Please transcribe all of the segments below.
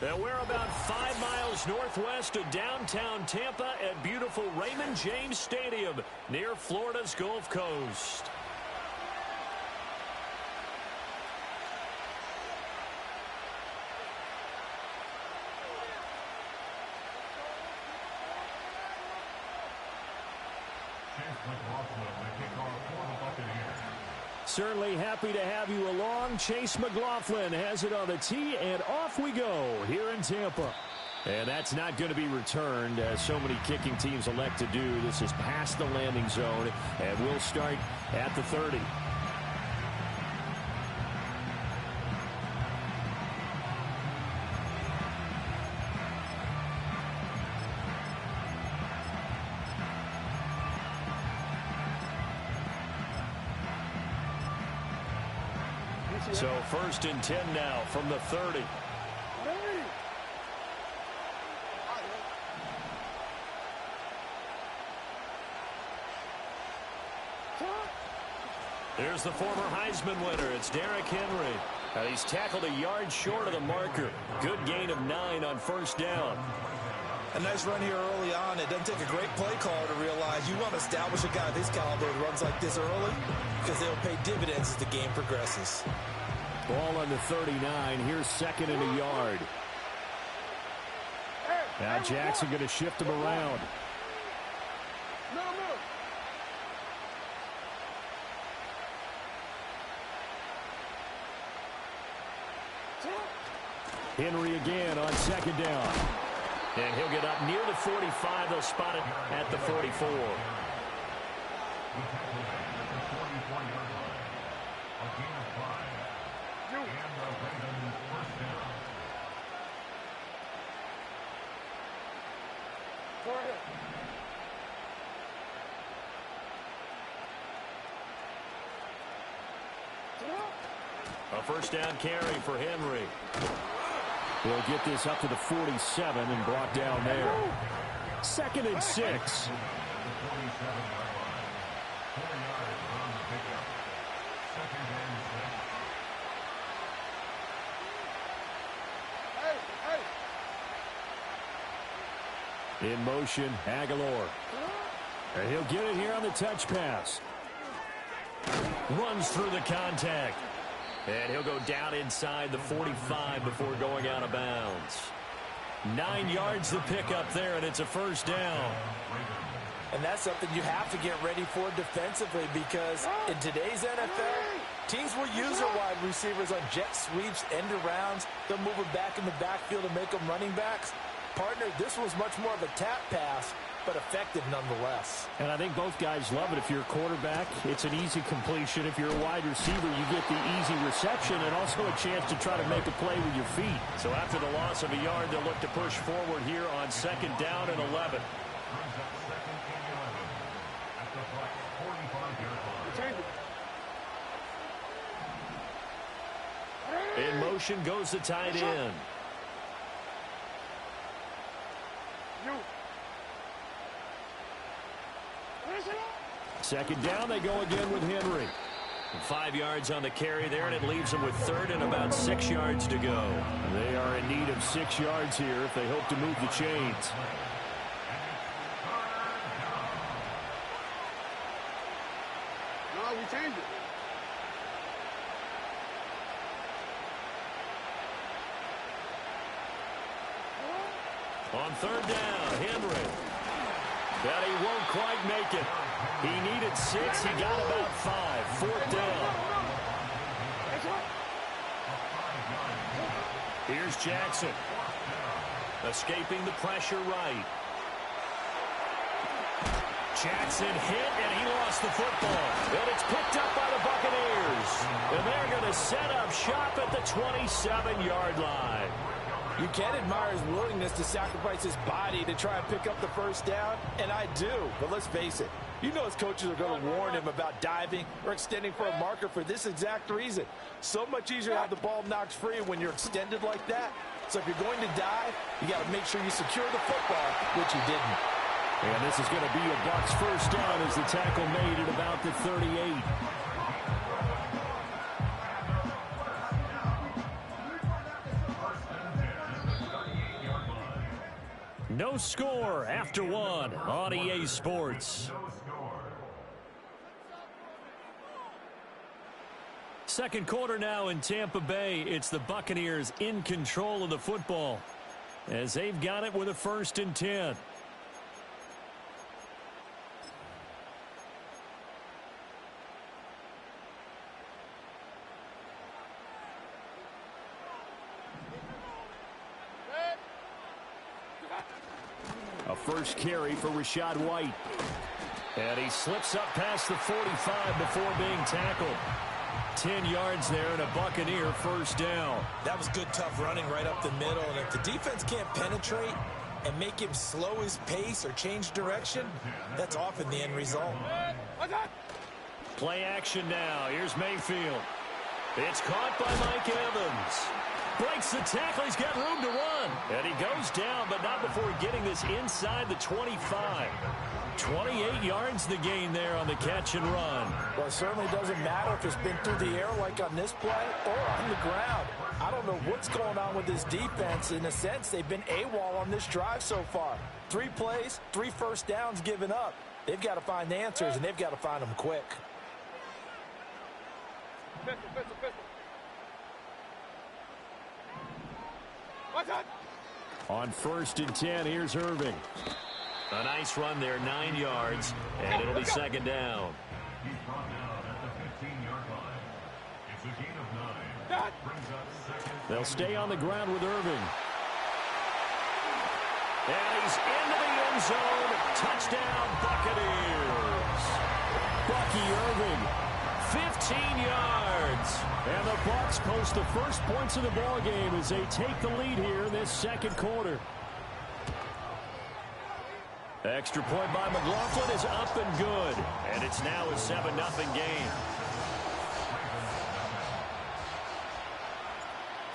And we're about 5 miles northwest of downtown Tampa at beautiful Raymond James Stadium near Florida's Gulf Coast. Certainly happy to have you along. Chase McLaughlin has it on the tee, and off we go here in Tampa. And that's not going to be returned, as so many kicking teams elect to do. This is past the landing zone, and we'll start at the 30. So 1st and 10 now from the 30. There's the former Heisman winner. It's Derrick Henry. He's tackled a yard short of the marker. Good gain of 9 on 1st down. A nice run here early on. It doesn't take a great play caller to realize you want to establish a guy of his caliber who runs like this early, because they'll pay dividends as the game progresses. Ball on the 39. Here's 2nd and a yard. Now Jackson going to shift him around. Henry again on 2nd down. And he'll get up near the 45. They'll spot it at the 44. A 1st down carry for Henry. We'll get this up to the 47 and brought down there. 2nd and 6. In motion, Aguilar. And he'll get it here on the touch pass. Runs through the contact. And he'll go down inside the 45 before going out of bounds. 9 yards to pick up there, and it's a 1st down. And that's something you have to get ready for defensively, because in today's NFL, teams will use their wide receivers on jet sweeps, end arounds. They'll move them back in the backfield and make them running backs. Partner, this was much more of a tap pass, but effective nonetheless. And I think both guys love it. If you're a quarterback, it's an easy completion. If you're a wide receiver, you get the easy reception and also a chance to try to make a play with your feet. So after the loss of a yard, they'll look to push forward here on 2nd down and 11. In motion goes the tight end. 2nd down, they go again with Henry. 5 yards on the carry there, and it leaves them with 3rd and about 6 yards to go. They are in need of 6 yards here if they hope to move the chains. No, we changed it. On 3rd down, Henry. But he won't quite make it. He needed 6. He got about 5. 4th down. Here's Jackson. Escaping the pressure right. Jackson hit, and he lost the football. And it's picked up by the Buccaneers. And they're going to set up shop at the 27-yard line. You can admire his willingness to sacrifice his body to try and pick up the 1st down, and I do. But let's face it, you know his coaches are going to warn him about diving or extending for a marker for this exact reason. So much easier to have the ball knocked free when you're extended like that. So if you're going to dive, you got to make sure you secure the football, which he didn't. And this is going to be a Bucs 1st down as the tackle made at about the 38. no score after one on EA Sports. Second quarter now in Tampa Bay. It's the Buccaneers in control of the football as they've got it with a 1st and 10. A first carry for Rachaad White. And he slips up past the 45 before being tackled. 10 yards there and a Buccaneer 1st down. That was good, tough running right up the middle. And if the defense can't penetrate and make him slow his pace or change direction, that's often the end result. Play action now. Here's Mayfield. It's caught by Mike Evans. Breaks the tackle. He's got room to run. And he goes down, but not before getting this inside the 25. 28 yards the gain there on the catch and run. Well, it certainly doesn't matter if it's been through the air like on this play or on the ground. I don't know what's going on with this defense. In a sense, they've been AWOL on this drive so far. 3 plays, 3 first downs given up. They've got to find answers, and they've got to find them quick. On 1st and 10, here's Irving. A nice run there, 9 yards, and it'll be 2nd down. He's brought down at the 15-yard line. It's a gain of 9. Brings up 2nd. They'll stay on the ground with Irving. And he's into the end zone. Touchdown, Buccaneers. Bucky Irving, 15 yards. And the Bucs post the first points of the ball game as they take the lead here in this second quarter. Extra point by McLaughlin is up and good. And it's now a 7-0 game.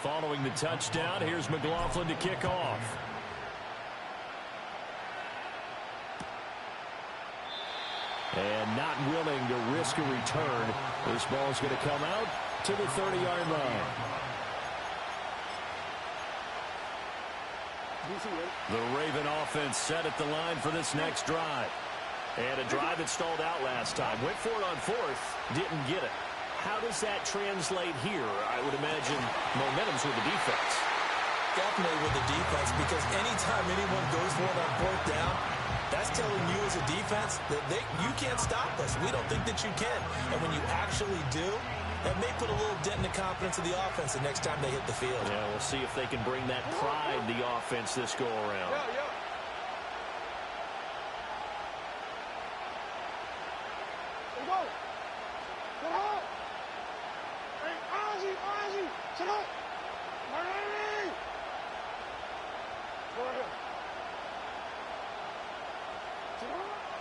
Following the touchdown, here's McLaughlin to kick off. And not willing to risk a return. This ball's going to come out to the 30-yard line. The Raven offense set at the line for this next drive. And a drive that stalled out last time. Went for it on 4th, didn't get it. How does that translate here? I would imagine momentum's with the defense. Definitely with the defense, because anytime anyone goes for it on 4th down, that's telling you as a defense that you can't stop us. We don't think that you can. And when you actually do, that may put a little dent in the confidence of the offense the next time they hit the field. Yeah, we'll see if they can bring that pride, the offense, this go-around.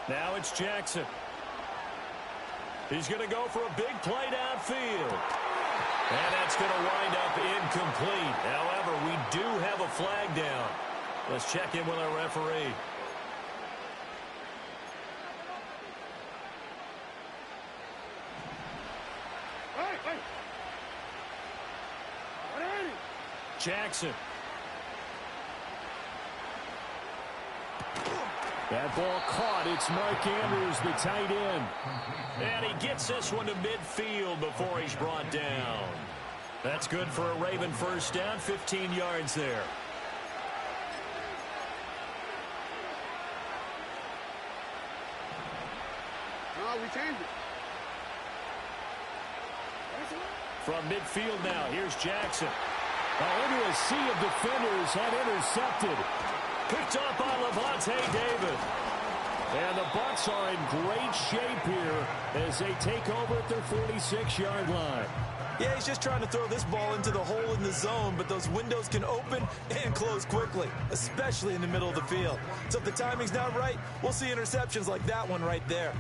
Now it's Jackson. He's going to go for a big play downfield. And that's going to wind up incomplete. However, we do have a flag down. Let's check in with our referee. Jackson. That ball caught. It's Mark Andrews, the tight end. And he gets this one to midfield before he's brought down. That's good for a Raven 1st down, 15 yards there. No, we changed it. From midfield now, here's Jackson. Into a sea of defenders and intercepted. Picked up by Levante David. And the Bucs are in great shape here as they take over at their 46-yard line. Yeah, he's just trying to throw this ball into the hole in the zone, but those windows can open and close quickly, especially in the middle of the field. So if the timing's not right, we'll see interceptions like that one right there.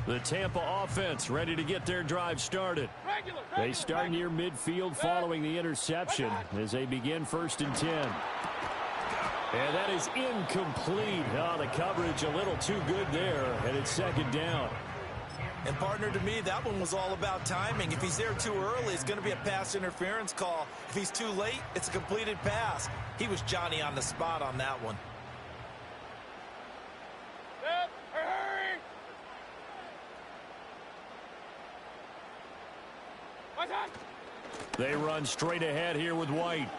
The Tampa offense ready to get their drive started. They start near midfield following the interception as they begin 1st and 10. And that is incomplete. Oh, the coverage a little too good there, and it's 2nd down. And partner, to me, that one was all about timing. If he's there too early, it's going to be a pass interference call. If he's too late, it's a completed pass. He was Johnny on the spot on that one. They run straight ahead here with White.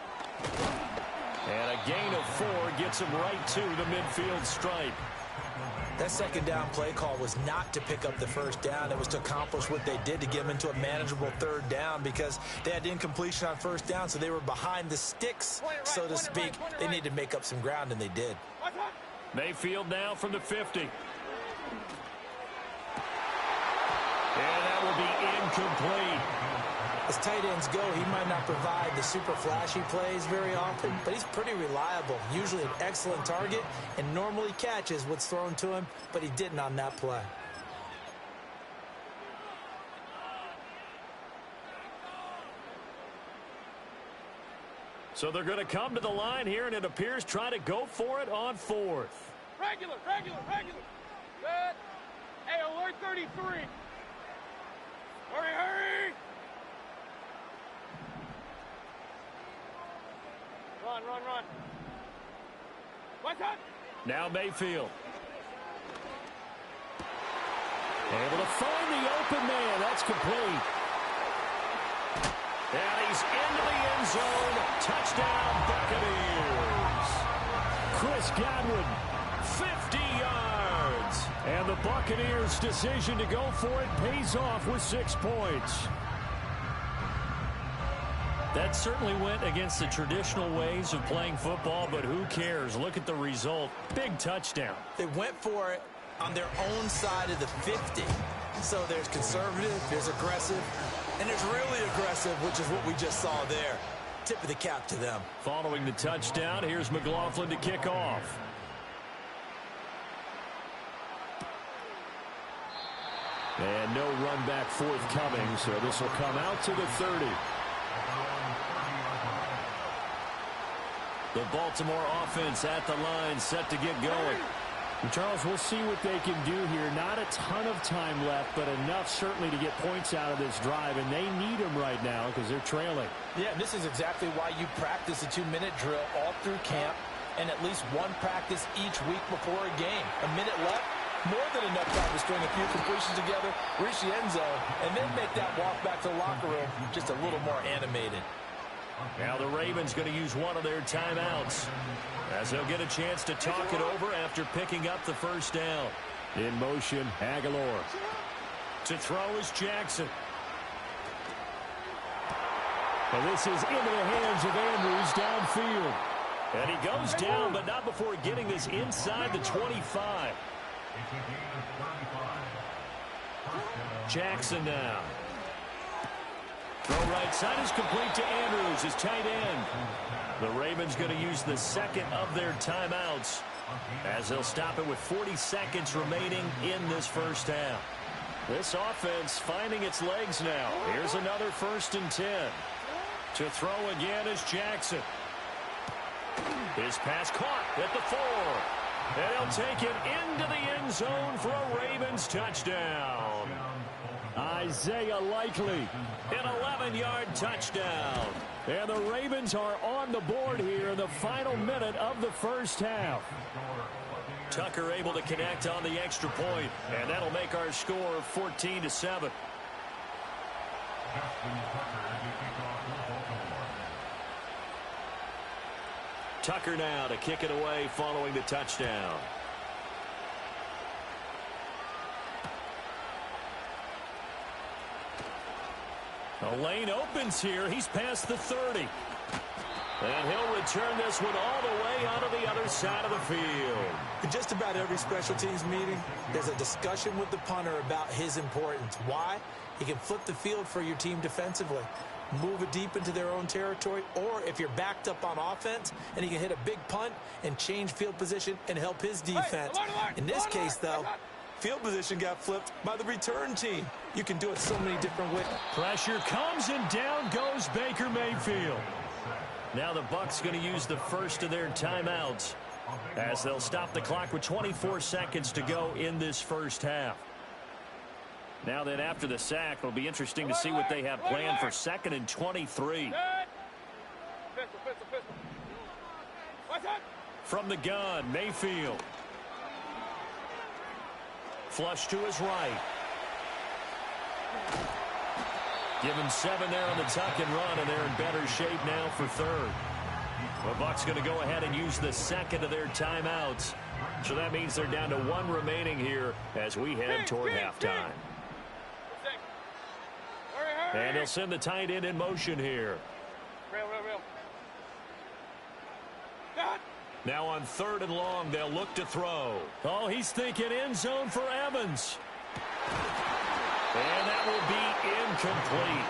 And a gain of 4 gets him right to the midfield stripe. That second down play call was not to pick up the first down. It was to accomplish what they did to get them into a manageable third down because they had incompletion on first down, so they were behind the sticks, so to speak. They needed to make up some ground, and they did. Mayfield now from the 50. And that will be incomplete. As tight ends go, he might not provide the super flashy plays very often, but he's pretty reliable, usually an excellent target, and normally catches what's thrown to him, but he didn't on that play. So they're going to come to the line here, and it appears try to go for it on 4th. Regular. Good. Hey, alert 33. Hurry. Run. What's up? Now Mayfield. Able to find the open man. That's complete. And he's into the end zone. Touchdown, Buccaneers. Chris Godwin, 50 yards. And the Buccaneers' decision to go for it pays off with 6 points. That certainly went against the traditional ways of playing football, but who cares? Look at the result. Big touchdown. They went for it on their own side of the 50. So there's conservative, there's aggressive, and there's really aggressive, which is what we just saw there. Tip of the cap to them. Following the touchdown, here's McLaughlin to kick off. And no run back forthcoming, so this will come out to the 30. The Baltimore offense at the line, set to get going. And Charles, we'll see what they can do here. Not a ton of time left, but enough certainly to get points out of this drive, and they need them right now because they're trailing. Yeah, and this is exactly why you practice a 2-minute drill all through camp and at least one practice each week before a game. A minute left, more than enough time to string a few completions together, reach the end zone, and then make that walk back to the locker room just a little more animated. Now the Ravens going to use one of their timeouts as they'll get a chance to talk it over after picking up the first down. In motion, Aguilar. To throw is Jackson. And this is into the hands of Andrews downfield. And he goes down, but not before getting this inside the 25. Jackson now. Throw right side is complete to Andrews, his tight end. The Ravens going to use the second of their timeouts as they'll stop it with 40 seconds remaining in this first half. This offense finding its legs now. Here's another 1st and 10. To throw again is Jackson. His pass caught at the 4. And he'll take it into the end zone for a Ravens touchdown. Isaiah Likely. An 11-yard touchdown. And the Ravens are on the board here in the final minute of the first half. Tucker able to connect on the extra point, and that'll make our score 14-7. Tucker now to kick it away following the touchdown. The lane opens here. He's past the 30. And he'll return this one all the way out of the other side of the field. In just about every special teams meeting, there's a discussion with the punter about his importance. Why? He can flip the field for your team defensively, move it deep into their own territory, or if you're backed up on offense, and he can hit a big punt and change field position and help his defense. In this case, though, field position got flipped by the return team. You can do it so many different ways. Pressure comes, and down goes Baker Mayfield. Now the Bucs going to use the first of their timeouts as they'll stop the clock with 24 seconds to go in this first half. Now then, after the sack, it'll be interesting to see what they have planned for 2nd and 23. From the gun, Mayfield. Flush to his right. Give him 7 there on the tuck and run, and they're in better shape now for 3rd. The Bucs going to go ahead and use the 2nd of their timeouts. So that means they're down to 1 remaining here as we head toward halftime. And they'll send the tight end in motion here. Now on 3rd and long, they'll look to throw. Oh, he's thinking end zone for Evans. And that will be incomplete.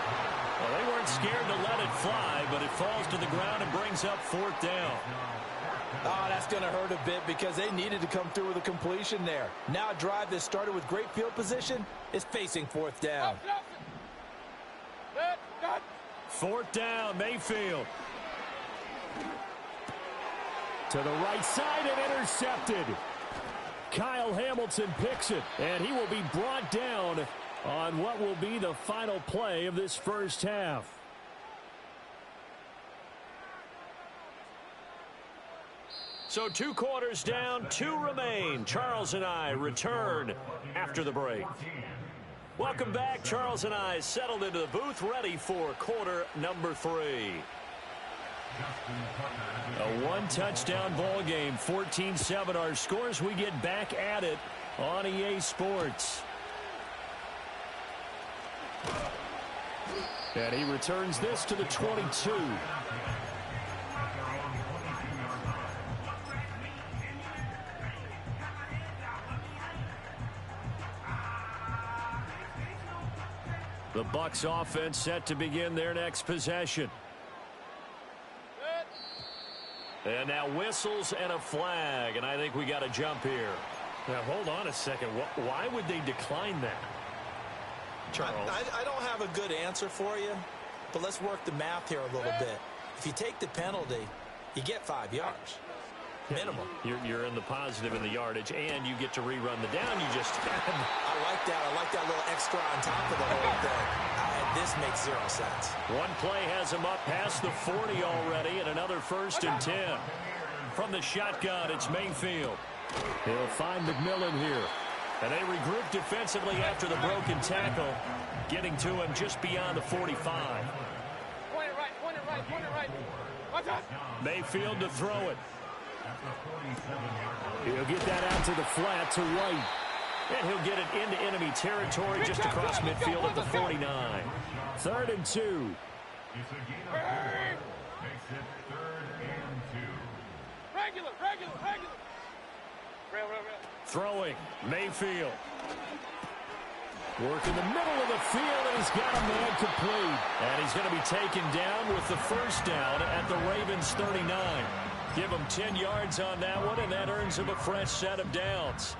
Well, they weren't scared to let it fly, but it falls to the ground and brings up 4th down. Oh, that's going to hurt a bit because they needed to come through with a completion there. Now a drive that started with great field position is facing 4th down. 4th down, Mayfield. To the right side and intercepted. Kyle Hamilton picks it, and he will be brought down on what will be the final play of this first half. So 2 quarters down, 2 remain. Charles and I return after the break. Welcome back. Charles and I settled into the booth, ready for quarter number 3. A 1-touchdown ball game, 14-7 our scores. We get back at it on EA Sports. And he returns this to the 22. The Bucs offense set to begin their next possession. And now whistles and a flag, and I think we got a jump here. Now, hold on a second. Why would they decline that? Charles? I don't have a good answer for you, but let's work the math here a little bit. If you take the penalty, you get 5 yards. Minimum. You're in the positive in the yardage, and you get to rerun the down you just had. I like that. I like that little extra on top of the whole thing. This makes 0 sense. One play has him up past the 40 already, and another 1st and 10. From the shotgun, it's Mayfield. He'll find McMillan here. And they regroup defensively after the broken tackle, getting to him just beyond the 45. Point it right. Watch out. Mayfield to throw it. He'll get that out to the flat to right. And he'll get it into enemy territory just across midfield at the 49. 3rd and 2. It's a gain of 4. Makes it 3rd and 2. Regular. Rail. Throwing, Mayfield. Work in the middle of the field, and he's got a man complete. And he's going to be taken down with the 1st down at the Ravens 39. Give him 10 yards on that one, and that earns him a fresh set of downs.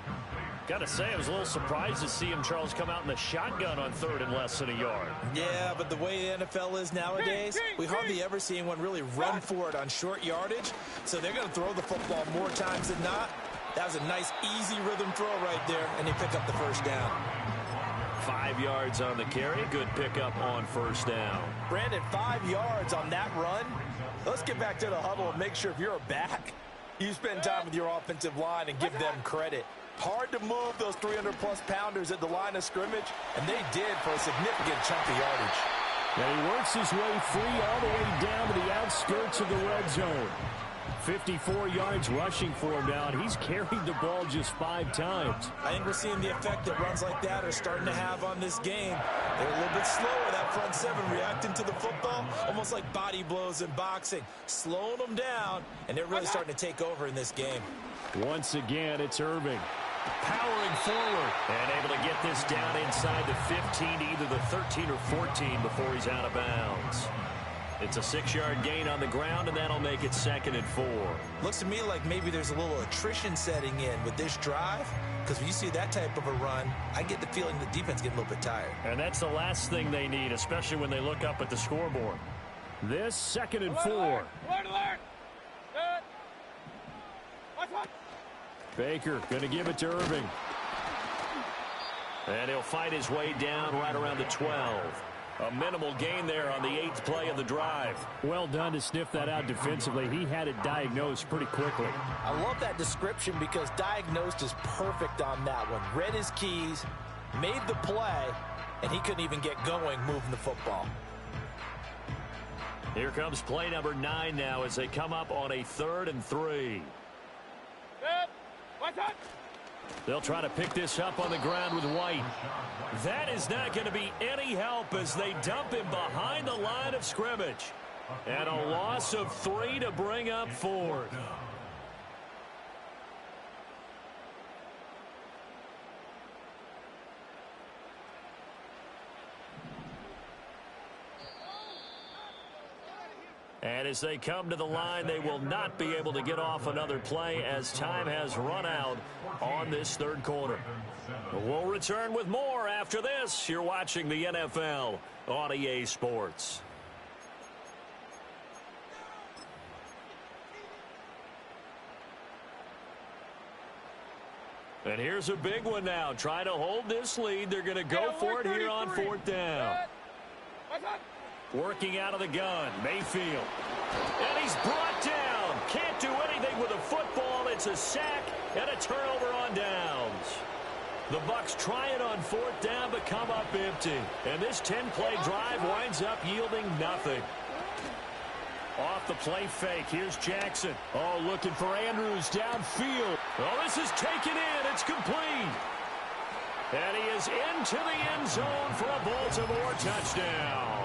Got to say, I was a little surprised to see him, Charles, come out in the shotgun on 3rd and less than a yard. Yeah, but the way the NFL is nowadays, we hardly ever see anyone really run for it on short yardage. So they're going to throw the football more times than not. That was a nice, easy rhythm throw right there, and they pick up the 1st down. 5 yards on the carry. Good pickup on 1st down. Brandon, 5 yards on that run. Let's get back to the huddle and make sure if you're a back, you spend time with your offensive line and give them credit. Hard to move those 300-plus pounders at the line of scrimmage, and they did for a significant chunk of yardage. And he works his way free all the way down to the outskirts of the red zone. 54 yards rushing for him now, and he's carried the ball just 5 times. I think we're seeing the effect that runs like that are starting to have on this game. They're a little bit slower, that front 7, reacting to the football, almost like body blows in boxing, slowing them down, and they're really starting to take over in this game. Once again, it's Irving. Powering forward and able to get this down inside the 15 to either the 13 or 14 before he's out of bounds. It's a 6-yard gain on the ground, and that'll make it 2nd and 4. Looks to me like maybe there's a little attrition setting in with this drive, because when you see that type of a run, I get the feeling the defense getting a little bit tired. And that's the last thing they need, especially when they look up at the scoreboard. This 2nd and 4. Alert. Good. Watch. Baker going to give it to Irving. And he'll fight his way down right around the 12. A minimal gain there on the 8th play of the drive. Well done to sniff that out defensively. He had it diagnosed pretty quickly. I love that description because diagnosed is perfect on that one. Read his keys, made the play, and he couldn't even get going moving the football. Here comes play number 9 now as they come up on a 3rd and 3. Good. Watch out. They'll try to pick this up on the ground with White. That is not going to be any help as they dump him behind the line of scrimmage. And a loss of 3 to bring up 4th. And as they come to the line, they will not be able to get off another play as time has run out on this 3rd quarter. We'll return with more after this. You're watching the NFL on EA Sports. And here's a big one now. Trying to hold this lead. They're going to go for it here on 4th down. Working out of the gun, Mayfield. And he's brought down. Can't do anything with a football. It's a sack and a turnover on downs. The Bucs try it on 4th down but come up empty. And this 10-play drive winds up yielding nothing. Off the play fake. Here's Jackson. Oh, looking for Andrews downfield. Oh, this is taken in. It's complete. And he is into the end zone for a Baltimore touchdown.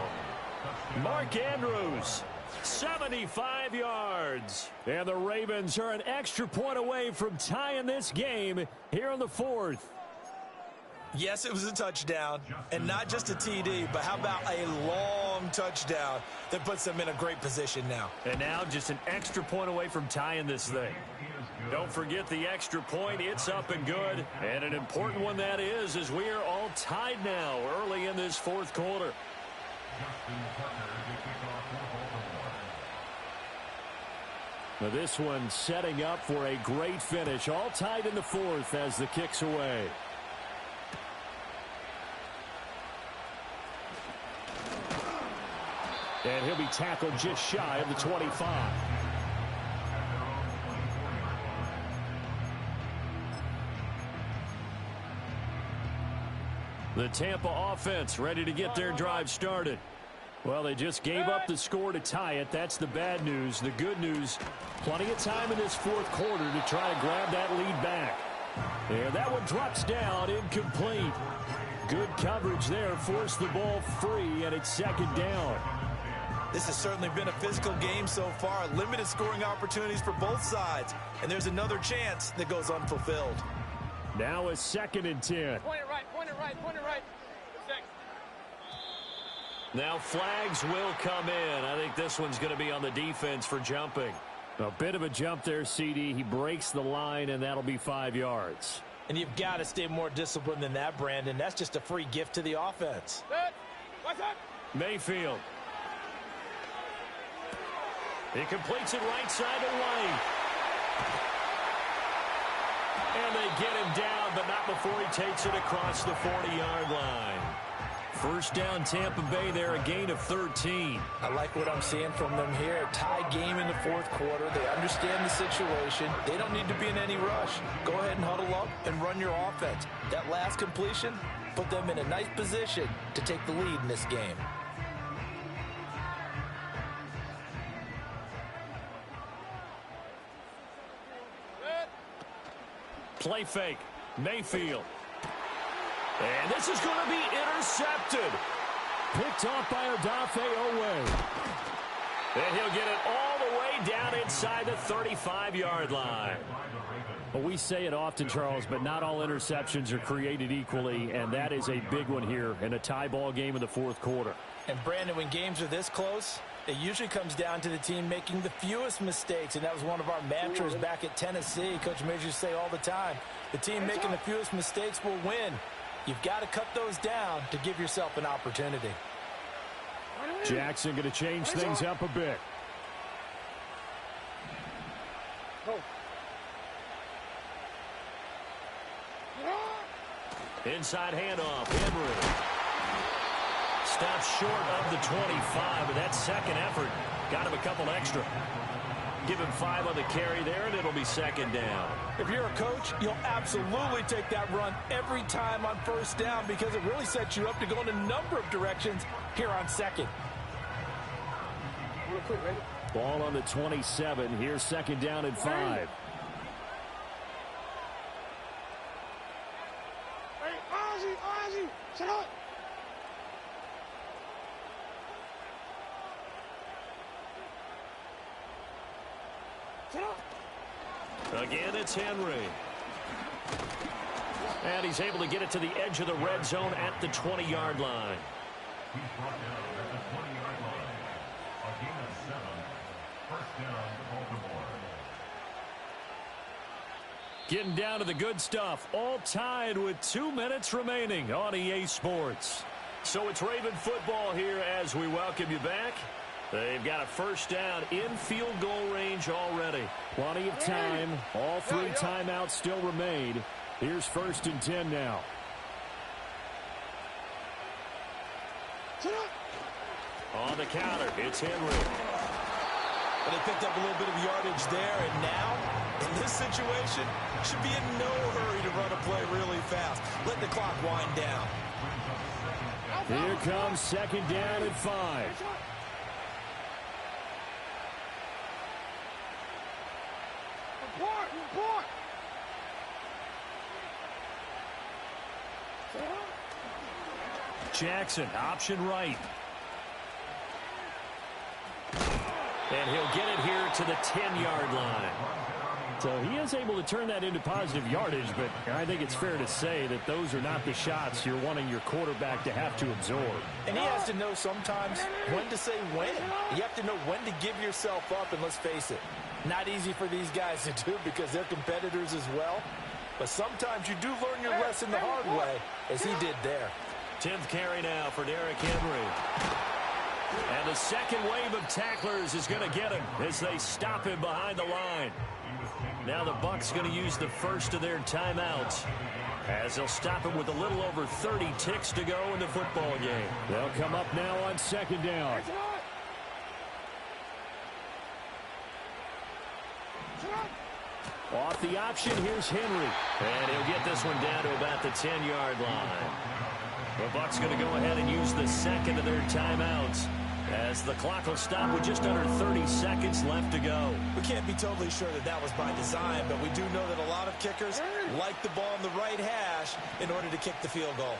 Mark Andrews, 75 yards. And the Ravens are an extra point away from tying this game here on the 4th. Yes, it was a touchdown, and not just a TD, but how about a long touchdown that puts them in a great position now. And now just an extra point away from tying this thing. Don't forget the extra point. It's up and good. And an important one that is, as we are all tied now early in this 4th quarter. Now this one setting up for a great finish. All tied in the 4th as the kick's away. And he'll be tackled just shy of the 25. The Tampa offense ready to get their drive started. Well, they just gave up the score to tie it. That's the bad news. The good news, plenty of time in this 4th quarter to try to grab that lead back. And that one drops down, incomplete. Good coverage there, forced the ball free, and it's 2nd down. This has certainly been a physical game so far. Limited scoring opportunities for both sides. And there's another chance that goes unfulfilled. Now a 2nd and 10. Point it right, point it right, point it right. 6. Now flags will come in. I think this one's going to be on the defense for jumping. A bit of a jump there, CD. He breaks the line, and that'll be 5 yards. And you've got to stay more disciplined than that, Brandon. That's just a free gift to the offense. Good. Watch out. Mayfield. He completes it right side to White. And they get him down, but not before he takes it across the 40-yard line. 1st down, Tampa Bay there, a gain of 13. I like what I'm seeing from them here. A tie game in the 4th quarter. They understand the situation. They don't need to be in any rush. Go ahead and huddle up and run your offense. That last completion put them in a nice position to take the lead in this game. Play fake. Mayfield. And this is going to be intercepted. Picked off by Odafe Owe. And he'll get it all the way down inside the 35-yard line. Well, we say it often, Charles, but not all interceptions are created equally, and that is a big one here in a tie ball game in the 4th quarter. And, Brandon, when games are this close, it usually comes down to the team making the fewest mistakes, and that was one of our mantras back at Tennessee. Coach Majors used to say all the time, the team making the fewest mistakes will win. You've got to cut those down to give yourself an opportunity. Jackson going to change things up a bit. Inside handoff. Henry. Stops short of the 25, but that second effort got him a couple extra. Give him 5 on the carry there, and it'll be second down. If you're a coach, you'll absolutely take that run every time on first down because it really sets you up to go in a number of directions here on second. Ball on the 27. Here's second down and 5. Again, it's Henry. And he's able to get it to the edge of the red zone at the 20-yard line. He's brought down at the 20-yard line. A gain of 7. First down, Baltimore. Getting down to the good stuff. All tied with 2 minutes remaining on EA Sports. So it's Raven football here as we welcome you back. They've got a first down in field goal range already. Plenty of time. All 3 timeouts still remain. Here's first and 10 now. On the counter, it's Henry. Well, they picked up a little bit of yardage there, and now, in this situation, should be in no hurry to run a play really fast. Let the clock wind down. Here comes second down and 5. Jackson, option right. And he'll get it here to the 10-yard line. So he is able to turn that into positive yardage, but I think it's fair to say that those are not the shots you're wanting your quarterback to have to absorb. And he has to know sometimes when to say when. You have to know when to give yourself up, and let's face it, not easy for these guys to do because they're competitors as well. But sometimes you do learn your lesson the hard way, as he did there. 10th carry now for Derrick Henry. And the second wave of tacklers is going to get him as they stop him behind the line. Now the Bucs going to use the first of their timeouts as they'll stop him with a little over 30 ticks to go in the football game. They'll come up now on second down. Off the option, here's Henry. And he'll get this one down to about the 10-yard line. The Bucs going to go ahead and use the second of their timeouts as the clock will stop with just under 30 seconds left to go. We can't be totally sure that that was by design, but we do know that a lot of kickers like the ball in the right hash in order to kick the field goal.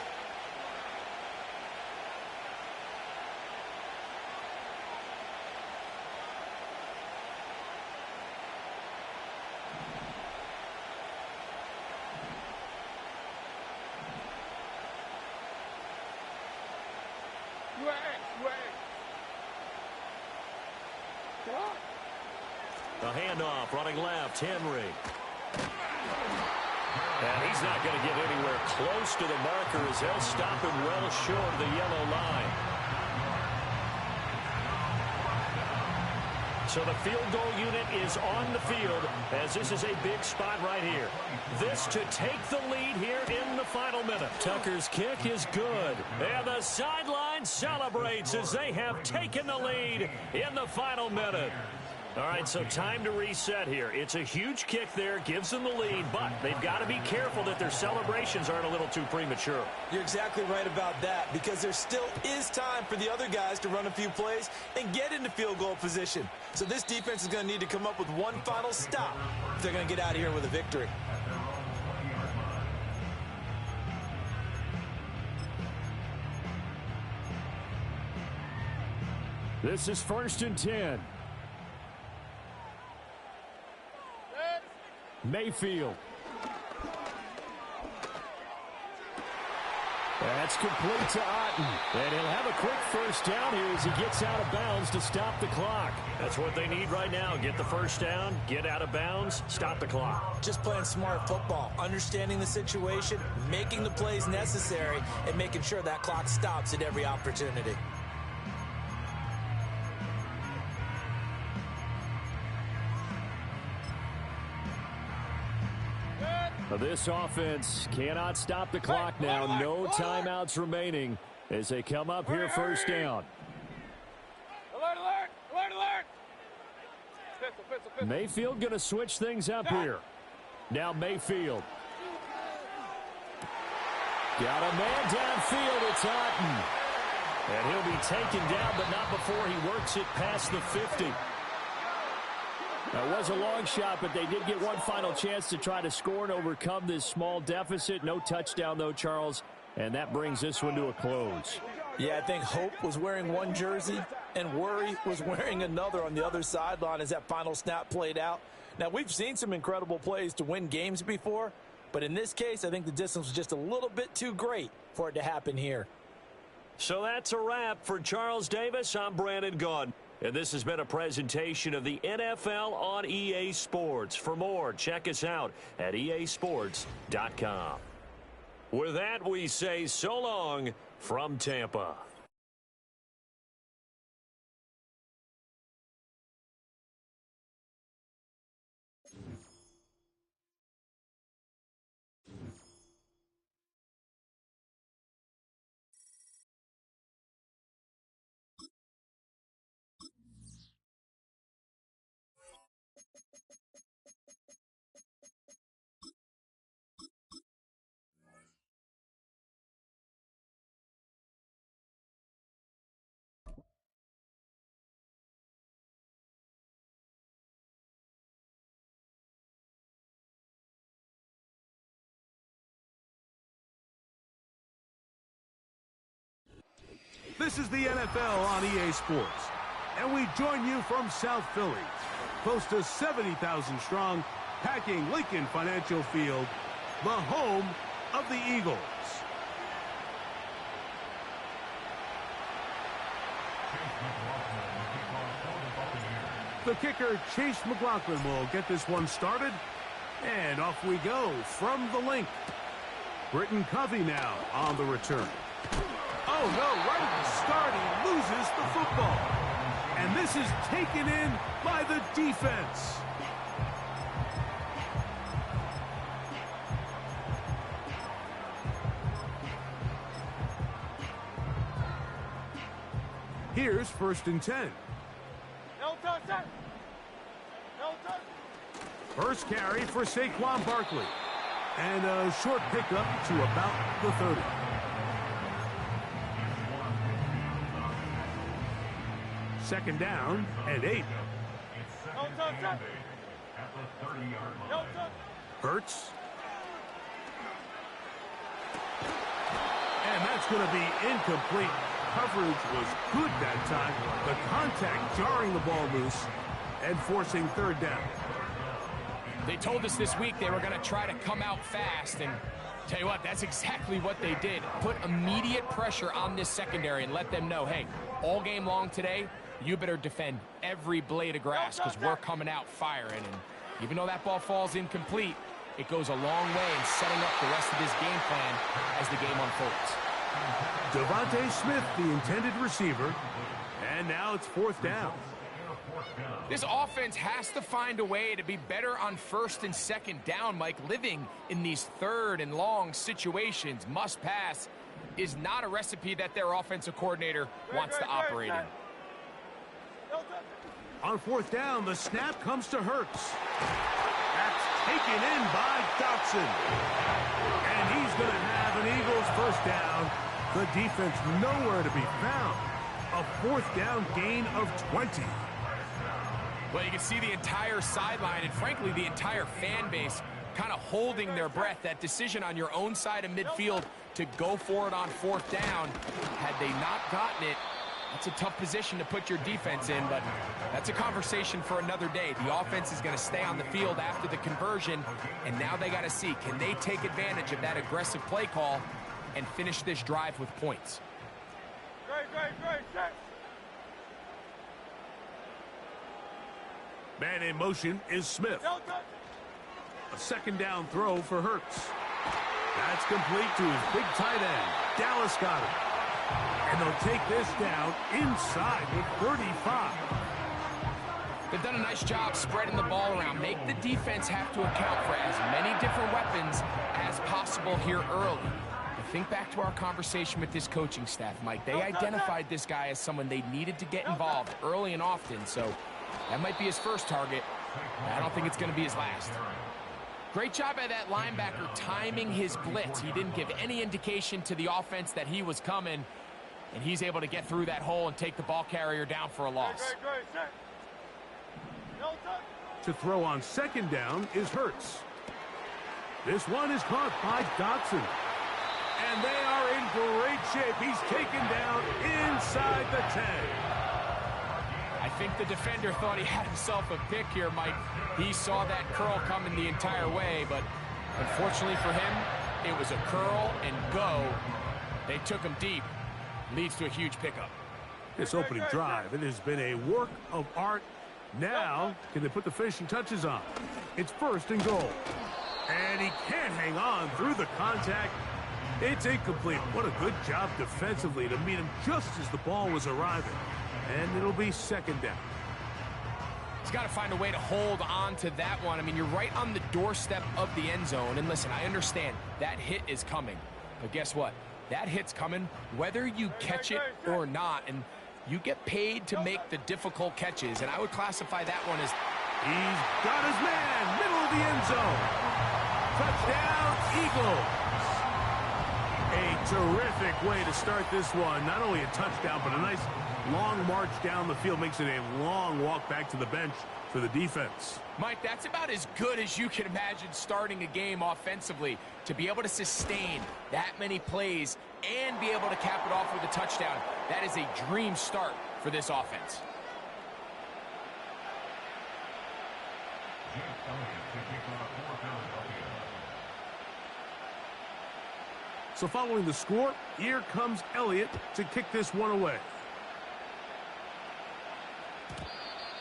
The handoff, running left, Henry. And he's not going to get anywhere close to the marker as they'll stop him well short of the yellow line. So the field goal unit is on the field as this is a big spot right here. This to take the lead here in the final minute. Tucker's kick is good. And the sideline celebrates as they have taken the lead in the final minute. All right, so time to reset here. It's a huge kick there, gives them the lead, but they've got to be careful that their celebrations aren't a little too premature. You're exactly right about that because there still is time for the other guys to run a few plays and get into field goal position. So this defense is going to need to come up with one final stop if they're going to get out of here with a victory. This is first and 10. Mayfield. That's complete to Otten. And he'll have a quick first down here as he gets out of bounds to stop the clock. That's what they need right now. Get the first down, get out of bounds, stop the clock. Just playing smart football, understanding the situation, making the plays necessary, and making sure that clock stops at every opportunity. This offense cannot stop the clock now. No timeouts remaining as they come up here first down. Alert, alert, alert, alert. Pistol, pistol, pistol. Mayfield going to switch things up here. Now Mayfield. Got a man downfield. It's Otten. And he'll be taken down, but not before he works it past the 50. That was a long shot, but they did get one final chance to try to score and overcome this small deficit. No touchdown, though, Charles, and that brings this one to a close. Yeah, I think Hope was wearing one jersey and Worry was wearing another on the other sideline as that final snap played out. Now, we've seen some incredible plays to win games before, but in this case, I think the distance was just a little bit too great for it to happen here. So that's a wrap for Charles Davis. I'm Brandon Gunn. And this has been a presentation of the NFL on EA Sports. For more, check us out at easports.com. With that, we say so long from Tampa. This is the NFL on EA Sports, and we join you from South Philly, close to 70,000 strong, packing Lincoln Financial Field, the home of the Eagles. The kicker, Chase McLaughlin, will get this one started, and off we go from the link. Britton Covey now on the return. Oh, no, right at the start, he loses the football. And this is taken in by the defense. Here's 1st and 10. No touch, sir. No touch. First carry for Saquon Barkley. And a short pickup to about the 30. Second down and 8. No touch, sir. No touch. Hurts. And that's going to be incomplete. Coverage was good that time. The contact jarring the ball loose and forcing 3rd down. They told us this week they were going to try to come out fast, and tell you what, that's exactly what they did. Put immediate pressure on this secondary and let them know, hey, all game long today, you better defend every blade of grass because we're coming out firing. And even though that ball falls incomplete, it goes a long way in setting up the rest of this game plan as the game unfolds. Devontae Smith, the intended receiver, and now it's 4th down. This offense has to find a way to be better on 1st and 2nd down, Mike. Living in these 3rd and long situations, must pass, is not a recipe that their offensive coordinator wants to operate in. On 4th down, the snap comes to Hurts. That's taken in by Dotson. And he's going to have an Eagles 1st down. The defense nowhere to be found. A 4th down gain of 20. Well, you can see the entire sideline and, frankly, the entire fan base kind of holding their breath. That decision on your own side of midfield to go for it on 4th down, had they not gotten it, that's a tough position to put your defense in, but that's a conversation for another day. The offense is going to stay on the field after the conversion, and now they got to see, can they take advantage of that aggressive play call and finish this drive with points? Great. Man in motion is Smith. No touch. A 2nd down throw for Hurts. That's complete to his big tight end. Dallas got him. And they'll take this down inside the 35. They've done a nice job spreading the ball around. Make the defense have to account for as many different weapons as possible here early. But think back to our conversation with this coaching staff, Mike. They identified this guy as someone they needed to get involved early and often, so that might be his first target. I don't think it's going to be his last. Great job by that linebacker timing his blitz. He didn't give any indication to the offense that he was coming, and he's able to get through that hole and take the ball carrier down for a loss. To throw on second down is Hurts. This one is caught by Dotson. And they are in great shape. He's taken down inside the 10. I think the defender thought he had himself a pick here, Mike. He saw that curl coming the entire way, but unfortunately for him, it was a curl and go. They took him deep. Leads to a huge pickup. This opening drive, it has been a work of art. Now, can they put the finishing touches on? It's first and goal. And he can't hang on through the contact. It's incomplete. What a good job defensively to meet him just as the ball was arriving. And it'll be second down. He's got to find a way to hold on to that one. I mean, you're right on the doorstep of the end zone. And listen, I understand that hit is coming. But guess what? That hit's coming whether you catch it or not. And you get paid to make the difficult catches, and I would classify that one as... He's got his man, middle of the end zone. Touchdown, Eagles. A terrific way to start this one. Not only a touchdown, but a nice long march down the field. Makes it a long walk back to the bench for the defense. Mike, that's about as good as you can imagine starting a game offensively. To be able to sustain that many plays and be able to cap it off with a touchdown, that is a dream start for this offense. So following the score, here comes Elliott to kick this one away.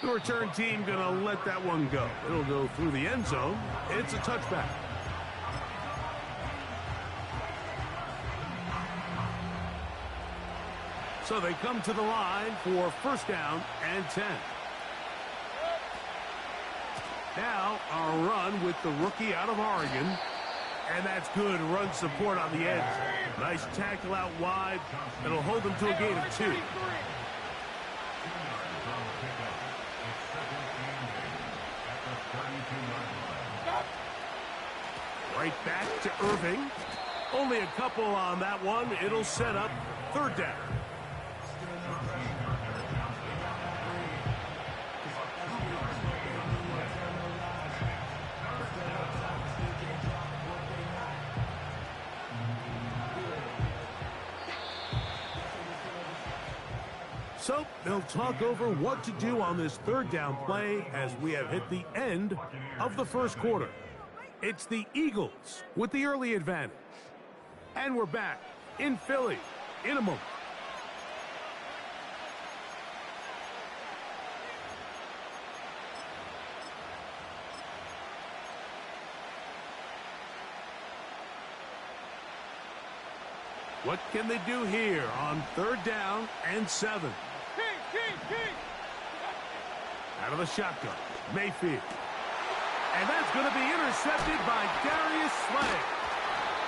The return team going to let that one go. It'll go through the end zone. It's a touchback. So they come to the line for first down and 10. Now a run with the rookie out of Oregon. And that's good run support on the edge. Nice tackle out wide. It'll hold them to a gain of 2. Right back to Irving. Only a couple on that one. It'll set up third down. So they'll talk over what to do on this third down play as we have hit the end of the first quarter. It's the Eagles with the early advantage. And we're back in Philly in a moment. What can they do here on third down and 7? Out of the shotgun, Mayfield. And that's going to be intercepted by Darius Slay.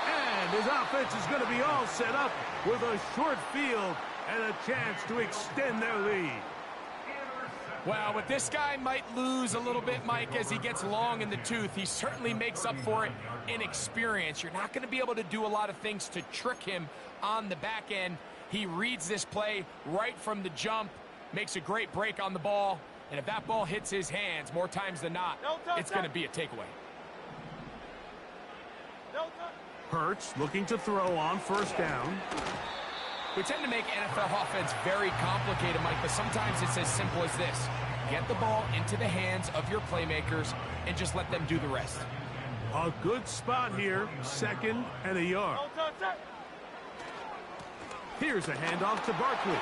And his offense is going to be all set up with a short field and a chance to extend their lead. Well, but this guy might lose a little bit, Mike, as he gets long in the tooth. He certainly makes up for it in experience. You're not going to be able to do a lot of things to trick him on the back end. He reads this play right from the jump, makes a great break on the ball, and if that ball hits his hands more times than not, it's going to be a takeaway. Hurts looking to throw on first down. We tend to make NFL offense very complicated, Mike, but sometimes it's as simple as this. Get the ball into the hands of your playmakers and just let them do the rest. A good spot here, second and a yard. Here's a handoff to Barkley.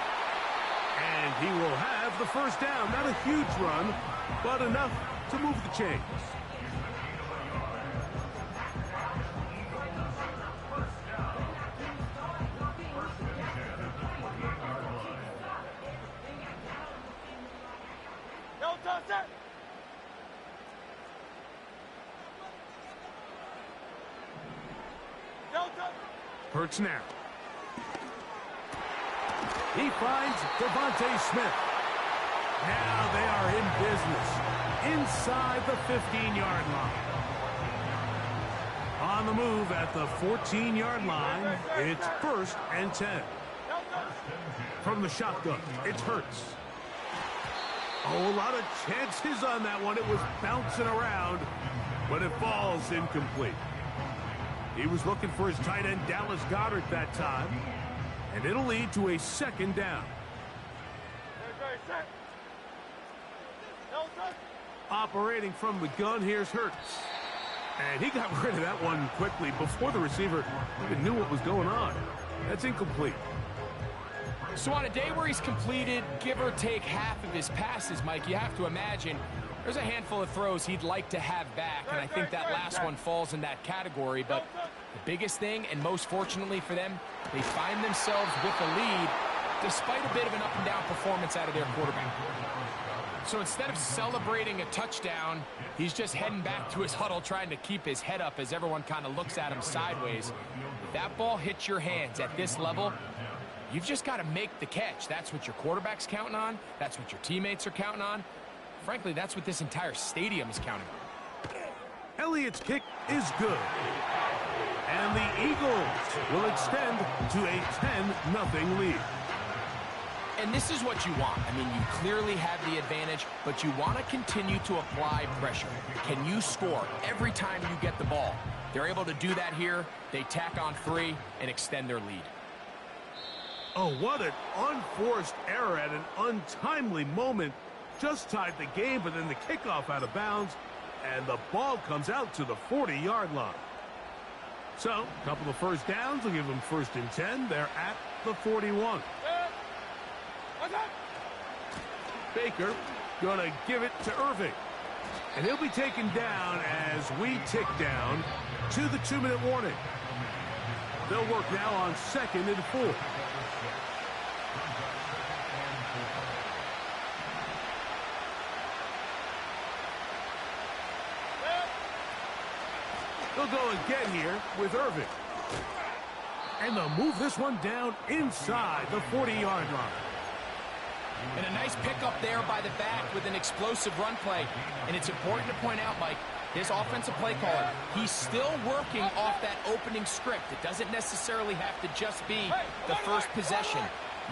And he will have the first down. Not a huge run, but enough to move the chains. Hurts now. He finds Devontae Smith. Now they are in business inside the 15-yard line. On the move at the 14-yard line, it's 1st and 10. From the shotgun, it's Hurts. Oh, a lot of chances on that one. It was bouncing around, but it falls incomplete. He was looking for his tight end, Dallas Goedert, that time, and it'll lead to a 2nd down. Operating from the gun, here's Hurts. And he got rid of that one quickly before the receiver even knew what was going on. That's incomplete. So on a day where he's completed, give or take half of his passes, Mike, you have to imagine there's a handful of throws he'd like to have back, and I think that last one falls in that category. But the biggest thing, and most fortunately for them, they find themselves with a lead despite a bit of an up-and-down performance out of their quarterback. So instead of celebrating a touchdown, he's just heading back to his huddle trying to keep his head up as everyone kind of looks at him sideways. If that ball hits your hands at this level, you've just got to make the catch. That's what your quarterback's counting on. That's what your teammates are counting on. Frankly, that's what this entire stadium is counting on. Elliott's kick is good. And the Eagles will extend to a 10-0 lead. And this is what you want. I mean, you clearly have the advantage, but you want to continue to apply pressure. Can you score every time you get the ball? They're able to do that here. They tack on 3 and extend their lead. Oh, what an unforced error at an untimely moment. Just tied the game, but then the kickoff out of bounds, and the ball comes out to the 40-yard line. So, a couple of 1st downs will give them 1st and 10. They're at the 41. Baker gonna give it to Irving. And he'll be taken down as we tick down to the 2-minute warning. They'll work now on 2nd and 4. They'll go again here with Irving. And they'll move this one down inside the 40-yard line. And a nice pickup there by the back with an explosive run play. And it's important to point out, Mike, this offensive play caller, he's still working off that opening script. It doesn't necessarily have to just be the first possession.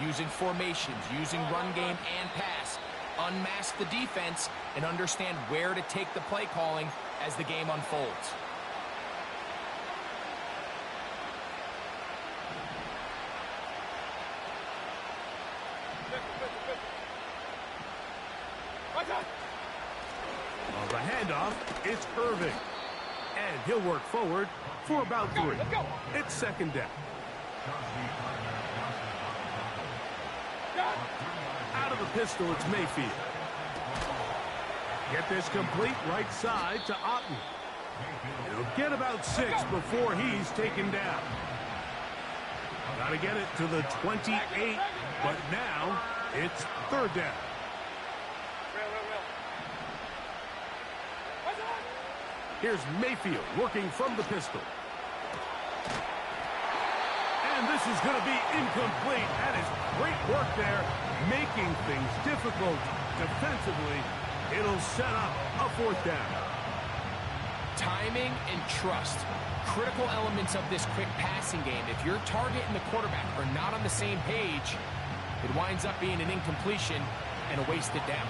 Using formations, using run game and pass. Unmask the defense and understand where to take the play calling as the game unfolds. The handoff is Irving. And he'll work forward for about 3. It's 2nd down. Out of the pistol, it's Mayfield. Get this complete right side to Otten. He'll get about 6 before he's taken down. Got to get it to the 28, but now it's 3rd down. Here's Mayfield working from the pistol. And this is going to be incomplete. That is great work there, making things difficult defensively. It'll set up a 4th down. Timing and trust. Critical elements of this quick passing game. If your target and the quarterback are not on the same page, it winds up being an incompletion and a wasted down.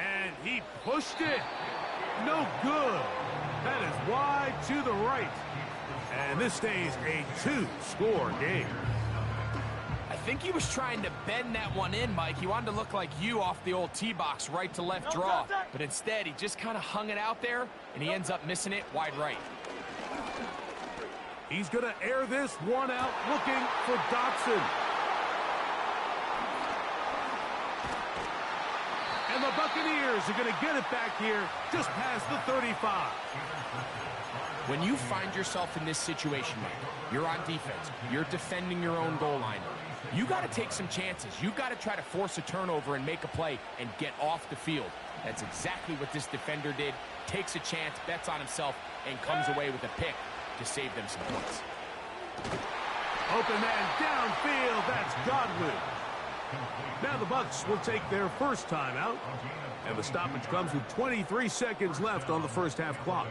And he pushed it. No good. That is wide to the right. And this stays a 2-score game. I think he was trying to bend that one in, Mike. He wanted to look like you off the old tee box, right to left draw. But instead, he just kind of hung it out there, and he ends up missing it wide right. He's going to air this one out, looking for Dotson. And the Buccaneers are going to get it back here just past the 35. When you find yourself in this situation, Mike, you're on defense, you're defending your own goal line. You got to take some chances. You got to try to force a turnover and make a play and get off the field. That's exactly what this defender did. Takes a chance, bets on himself, and comes away with a pick to save them some points. Open man downfield. That's Godwin. Now the Bucs will take their first timeout. And the stoppage comes with 23 seconds left on the first half clock.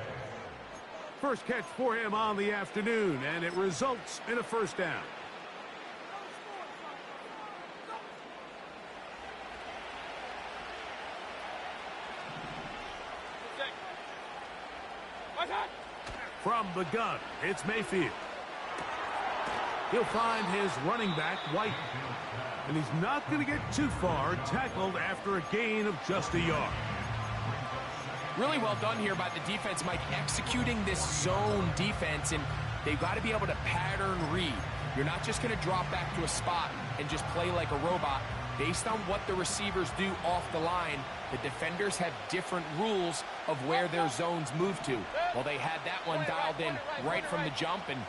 First catch for him on the afternoon, and it results in a first down. From the gun, it's Mayfield. He'll find his running back, White. And he's not going to get too far, tackled after a gain of just a yard. Really well done here by the defense, Mike, executing this zone defense, and they've got to be able to pattern read. You're not just going to drop back to a spot and just play like a robot. Based on what the receivers do off the line, the defenders have different rules of where their zones move to. Well, they had that one dialed in right from the jump, and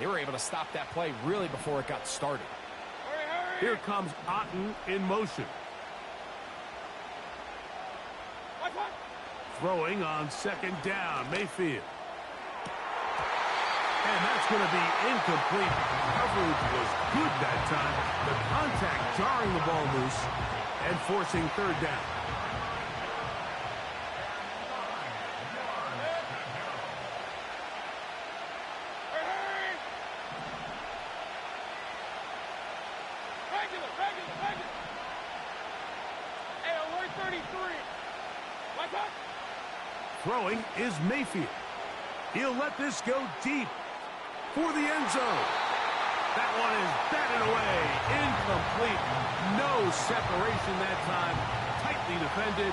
they were able to stop that play really before it got started. Here comes Otten in motion. Throwing on second down, Mayfield. And that's going to be incomplete. Coverage was good that time. The contact jarring the ball loose and forcing third down. Throwing is Mayfield. He'll let this go deep for the end zone. That one is batted away. Incomplete. No separation that time. Tightly defended.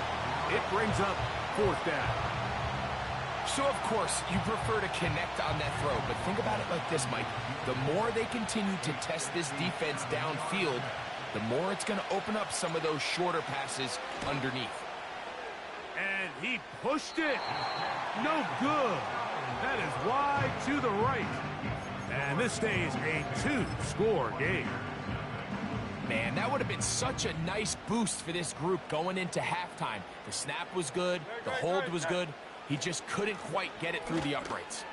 It brings up fourth down. So, of course, you prefer to connect on that throw, but think about it like this, Mike. The more they continue to test this defense downfield, the more it's going to open up some of those shorter passes underneath. And he pushed it. No good. That is wide to the right. And this stays a two-score game. Man, that would have been such a nice boost for this group going into halftime. The snap was good. The hold was good. He just couldn't quite get it through the uprights.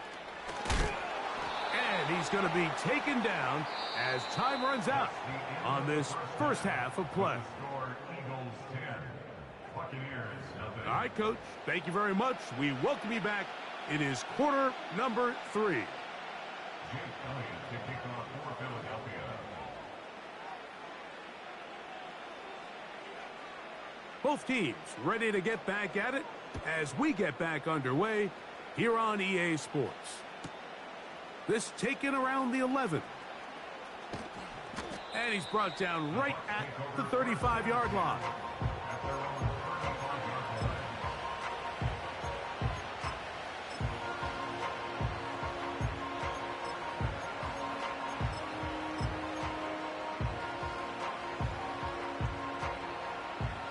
And he's going to be taken down as time runs out on this first half of play. All right, Coach, thank you very much. We welcome you back. It is quarter number 3. Both teams ready to get back at it as we get back underway here on EA Sports. This taken around the 11. And he's brought down right at the 35-yard line.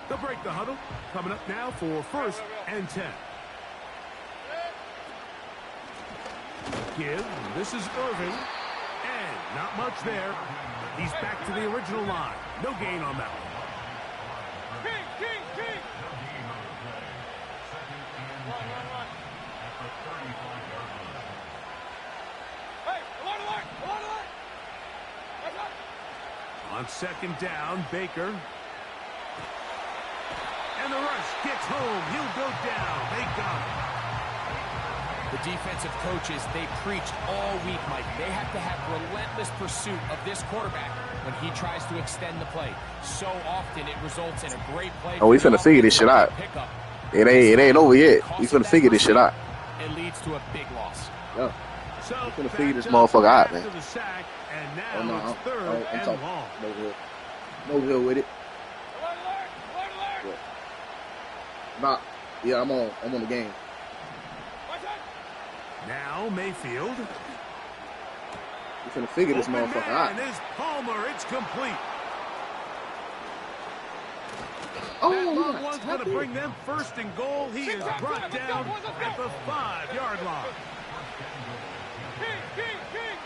They'll break the huddle. Coming up now for 1st and 10. Give. This is Irving. And not much there. He's back to the original line. No gain on that one. King. Hey, alert. On second down, Baker. And the rush gets home. He'll go down. They got him. The defensive coaches, they preached all week, Mike. They have to have relentless pursuit of this quarterback when he tries to extend the play. So often it results in a great play. Oh, we finna figure this shit out. It ain't over yet. We finna figure this shit out. It leads to a big loss. Yeah. So we finna figure this motherfucker out, man. Sack, and now Oh, no, it's third I'm and talking. long. No good with it. Alert. Nah, yeah, I'm on the game. Now Mayfield. We finna figure this Open motherfucker man out. is Palmer. It's complete. Oh, That my long one's going to God. bring them first and goal. He is brought down at the 5-yard line. King.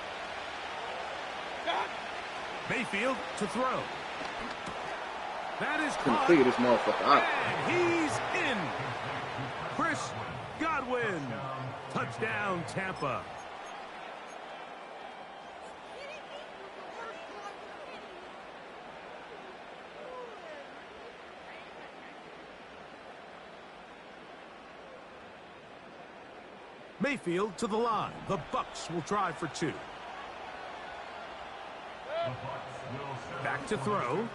Mayfield to throw. That is Couldn't caught. figure this motherfucker out. And he's in. Chris Godwin. Touchdown, Tampa. Mayfield to the line. The Bucs will try for 2. Back to throw.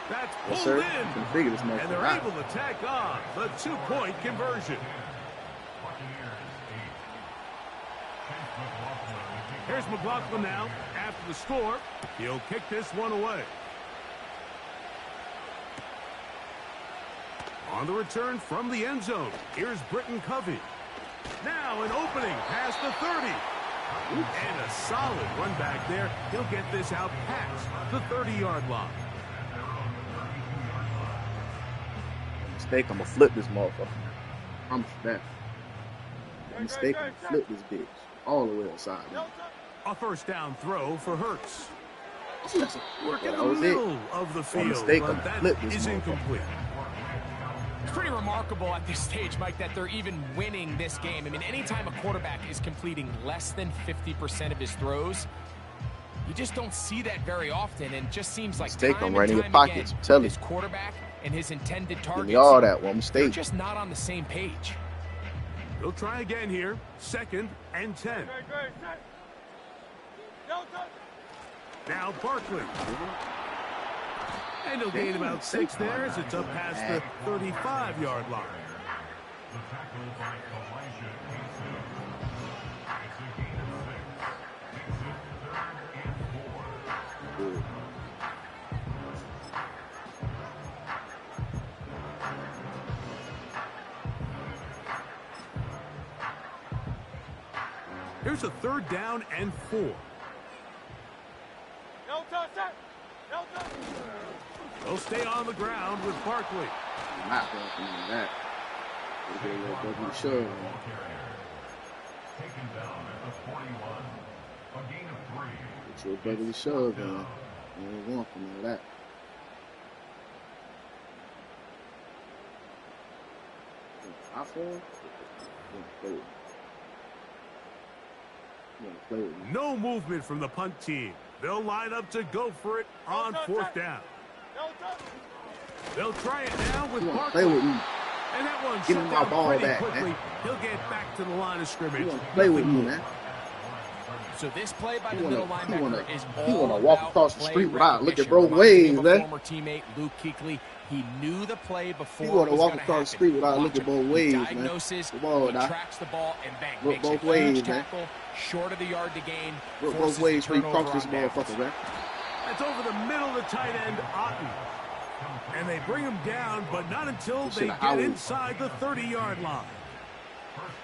That's Yes, pulled sir. in. Couldn't figure this And motherfucker they're out. able to tack on the 2-point conversion. Here's McLaughlin now. After the score, he'll kick this one away. On the return from the end zone, here's Britton Covey. Now an opening past the 30. And a solid run back there. He'll get this out past the 30-yard line. Mistake, I'm gonna flip this motherfucker. I'm that. Mistake, I'm gonna flip this bitch all the way outside. A first down throw for Hurts. That's a Working that in the was middle it. of the By field, mistake, but I'm that flip this is motherfucker. incomplete. It's pretty remarkable at this stage, Mike, that they're even winning this game. I mean, anytime a quarterback is completing less than 50% of his throws, you just don't see that very often, and just seems like Mistake, time I'm right in and your time pockets. again, I'm telling his you. quarterback and his intended Give targets, me all that one they're mistake. just not on the same page. He'll try again here. 2nd and 10. Now Barkley. And he'll gain about 6 there as it's up past the 35-yard line. The tackle by Elijah Casey. It's a gain of 6. Makes it 3rd and 4. Here's a 3rd down and 4. They'll stay on the ground with Barkley. Not going for that. We'll get a little double shove. Taken down at the 41. A gain of 3. Get your double shove, man. You don't want for none of that. I for him? You want to play with me? No movement from the punt team. They'll line up to go for it on 4th down. They'll try it now with You want to Barkley. play with me? And that one Give shut me my down ball pretty back, quickly. man. He'll get back to the line of scrimmage. You want to play with me, man? So this play by the He wanna- middle he linebacker wanna- is he all wanna walk about across the play street without looking recognition. both Reminds me ways, of man. a former teammate, Luke Kuechly. He knew the play before He it wanna was walk gonna across the happen. street without Watch looking him. both He ways, man. diagnoses, Come on he now. tracks the ball, and bang, Look makes both a ways, huge man. tackle, short of the yard to gain. Look forces both ways the we turnover punch this on downs. motherfucker, man. That's over the middle of the tight end, Otten. And they bring him down, but not until This they shit get a highway. inside the 30-yard line.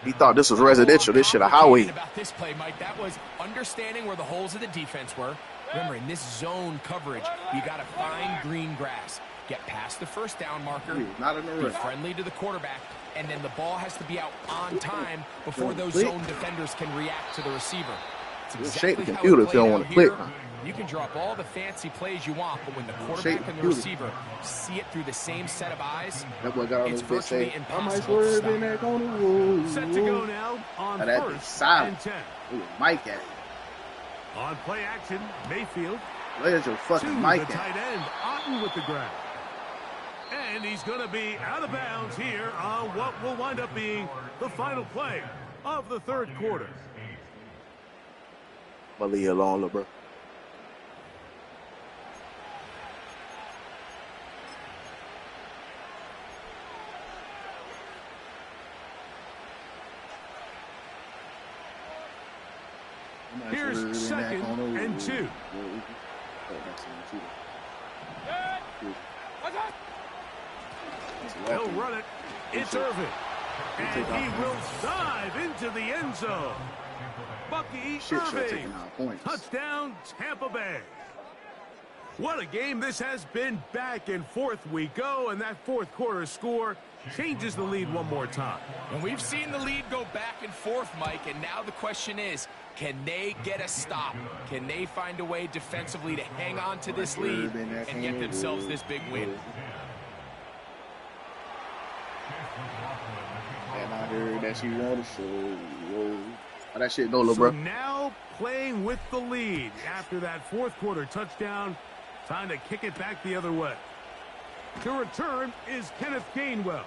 He thought this was residential. This shit a highway. About this play, Mike, that was understanding where the holes of the defense were. Remember, in this zone coverage, you got to find green grass. Get past the first down marker, He was not in the be rush. friendly to the quarterback, and then the ball has to be out on time before Don't those click. zone defenders can react to the receiver. It's You'll exactly shake the how it computer if you played don't out want to click, here. huh? You can drop all the fancy plays you want, but when the shake quarterback the and the computer. receiver see it through the same set of eyes, That boy got on it's his bitch virtually saying, I might impossible to swerve stop. in that corner. Whoa, Set to go now on Now that be 1st silent. and 10. Ooh, Mike at it. On play action, Mayfield Where's your to fucking the Mike at? tight end, Otten with the grab. And he's going to be out of bounds here on what will wind up being the final play of the 3rd quarter. I'll leave you alone, little bro. Here's 2nd and 2. They'll run it. It's Irvin. And he will dive into the end zone. Bucky Shit, should have Irving. taken our points. Touchdown, Tampa Bay. What a game this has been. Back and forth we go, and that 4th quarter score changes the lead one more time. And we've seen the lead go back and forth, Mike, and now the question is, can they get a stop? Can they find a way defensively to hang on to this lead and get themselves this big win? And I heard that she wanted to show. How that shit go, little So bro? now playing with the lead after that fourth quarter touchdown. Time to kick it back the other way. To return is Kenneth Gainwell.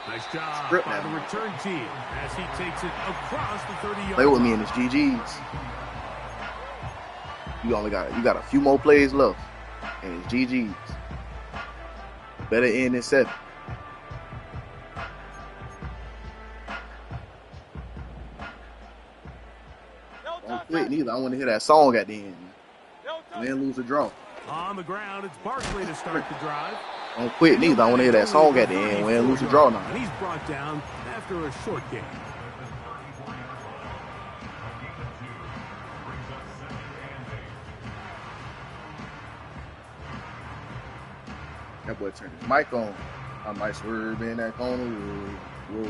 Nice job by the return team as he takes it across the 30-yard line. Play with me in this GG's. You got a few more plays left, and it's GG's. Better end in 7. Don't quit neither. I want to hear that song at the end. Win, lose, or draw. On the ground, it's Barkley to start the drive. Don't quit neither. I want to hear that song at the end. Win, lose, or draw now. And he's brought down after a short game. That boy turned his mic on. I might swerve in that corner. Whoa.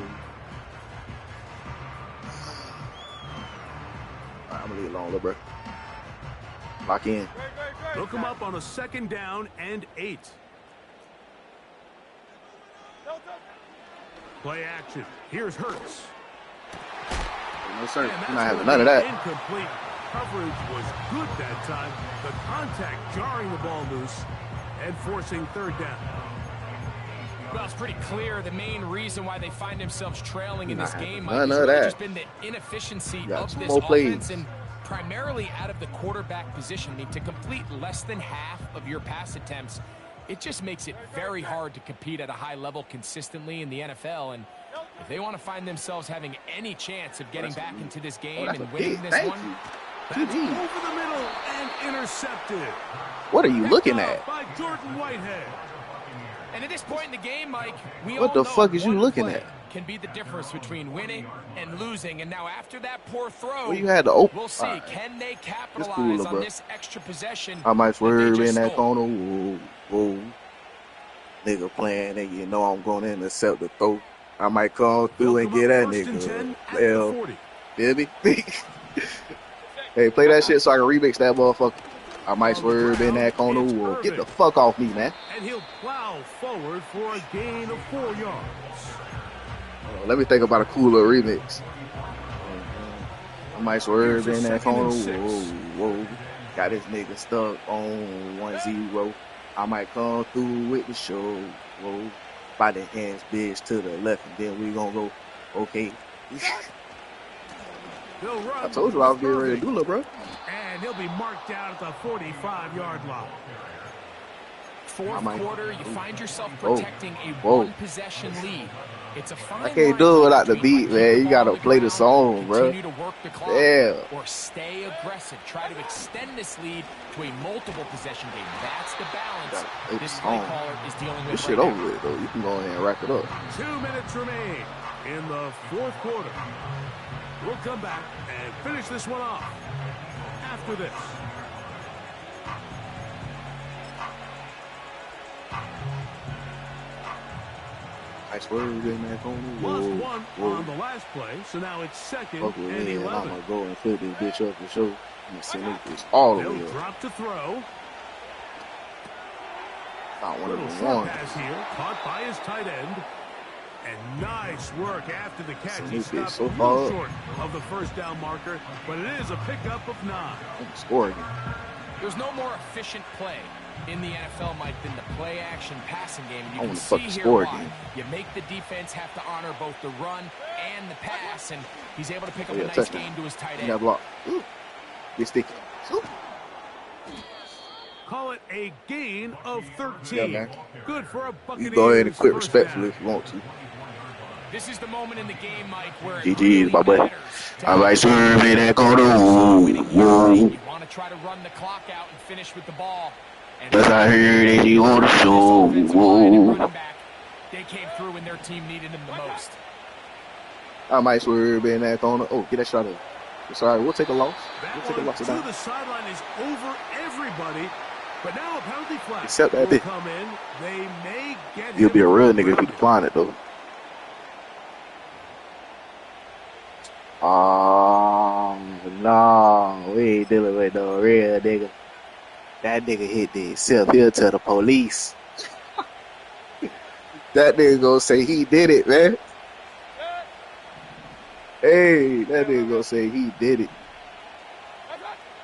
Right, I'm going to leave it alone, little bro. Lock in. Look him up on a 2nd down and 8. Play action. Here's Hurts. No, sir. You're not having none of that. Incomplete. Coverage was good that time. The contact jarring the ball loose and forcing 3rd down. Well, it's pretty clear the main reason why they find themselves trailing in this game, Mike, none has of really that. just been the inefficiency of this more plays. offense and primarily out of the quarterback position. I mean, to complete less than half of your pass attempts, it just makes it very hard to compete at a high level consistently in the NFL. And if they want to find themselves having any chance of getting back into this game and winning this one, that's over the middle and intercepted. What are you looking at? By Jordan Whitehead. And at this point in the game, Mike, we What all the know fuck is you one looking play at? can be the difference between winning and losing. And now after that poor throw, Well, you had to open. we'll see. Can they capitalize cool, on bro. this extra possession? I might that they swerve just in that stole? corner. Whoa. Nigga playing, and you know I'm going to intercept the throw. I might come through and get that nigga. Well, baby. Hey, play that shit so I can remix that motherfucker. I might swerve in that corner. Whoa. Get the fuck off me, man. And he'll plow forward for a gain of 4 yards. Let me think about a cooler remix. I might swerve in that corner. Whoa. Got this nigga stuck on 1-0. I might come through with the show. Whoa. By the hands, bitch, to the left, and then we gonna go. Okay. I told you I was getting ready to do, little bro. And he'll be marked down at the 45-yard line. Fourth quarter, you find yourself protecting a one-possession lead. It's a fine I can't do it without the beat, man. You gotta play the song, bro. Continue to work the clock, or stay aggressive. Try to extend this lead to a multiple possession game. That's the balance this play caller is dealing with. This shit over with, though. You can go ahead and wrap it up. 2 minutes remain in the fourth quarter. We'll come back and finish this one off after this. I swerved in that corner. Lost one on the last play, so now it's 2nd and 11. I'm gonna go and flip this bitch up and show. I'm gonna send this all the way They'll up. drop to throw. I want Little to short one. pass here, caught by his tight end. And nice work after the catch. He stopped so a little far short of the first down marker, but it is a pickup of 9. I'm gonna score again. There's no more efficient play in the NFL, Mike, than the play-action passing game. And you I can wanna see fucking here score why. again. You make the defense have to honor both the run and the pass, and he's able to pick up Yeah, a nice touchdown. gain to his tight You got end. blocked. Ooh. Get sticky. Ooh. Call it a gain of 13. Yeah, man. Good for a Buccaneers. You go ahead and quit first respectfully down. if you want to. This is the moment in the game, Mike, where it GG's, really my boy. matters to I might have swerve in that corner. winning here. Whoa. You want to try to run the clock out and finish with the ball. And But I heard that you want to this show. offensive line and Whoa. running back, they came through when their team needed them the most. I might swerve in that corner. Oh, get that shot up. It's all right. We'll take a loss. That We'll take a one loss to tonight. the sideline is over everybody. But now a penalty flag Except that will bitch. come in. They may get You'll him be a real for nigga if you decline it, though. No, we ain't dealing with no real nigga. That nigga hit the himself. He'll tell the police. That nigga gonna say he did it, man. Hey, that nigga gonna say he did it.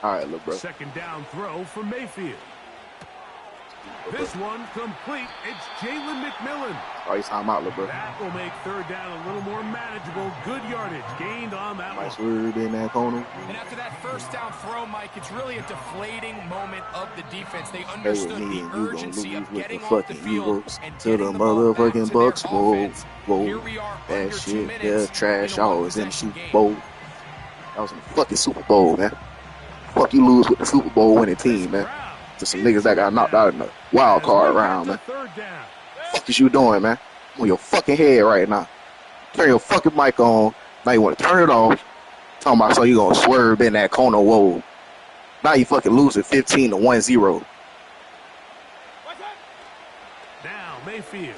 All right, little bro. Second down throw for Mayfield. This one complete. It's Jalen McMillan. Oh, he's time out, little bro. That will make third down a little more manageable. Good yardage gained on that Nice one. word in that corner. And after that first down throw, Mike, it's really a deflating moment of the defense. They Hey, with understood me the and you gonna urgency lose of with the getting off the fucking field Eagles and to the getting the ball back motherfucking to their Bucks. Whoa, offense. whoa. Here we are That under 2 shit, minutes they're trash. in a I was in the one-possession Super game. Bowl. I was in the fucking Super Bowl, man. Fuck you lose with the Super Bowl winning team, man. To some niggas that got knocked out in the wild card round, man. Fuck is you doing, man? I'm on your fucking head right now. Turn your fucking mic on. Now you want to turn it off. Talking about so you gonna swerve in that corner. Whoa. Now you fucking losing 15-1-0. Now Mayfield.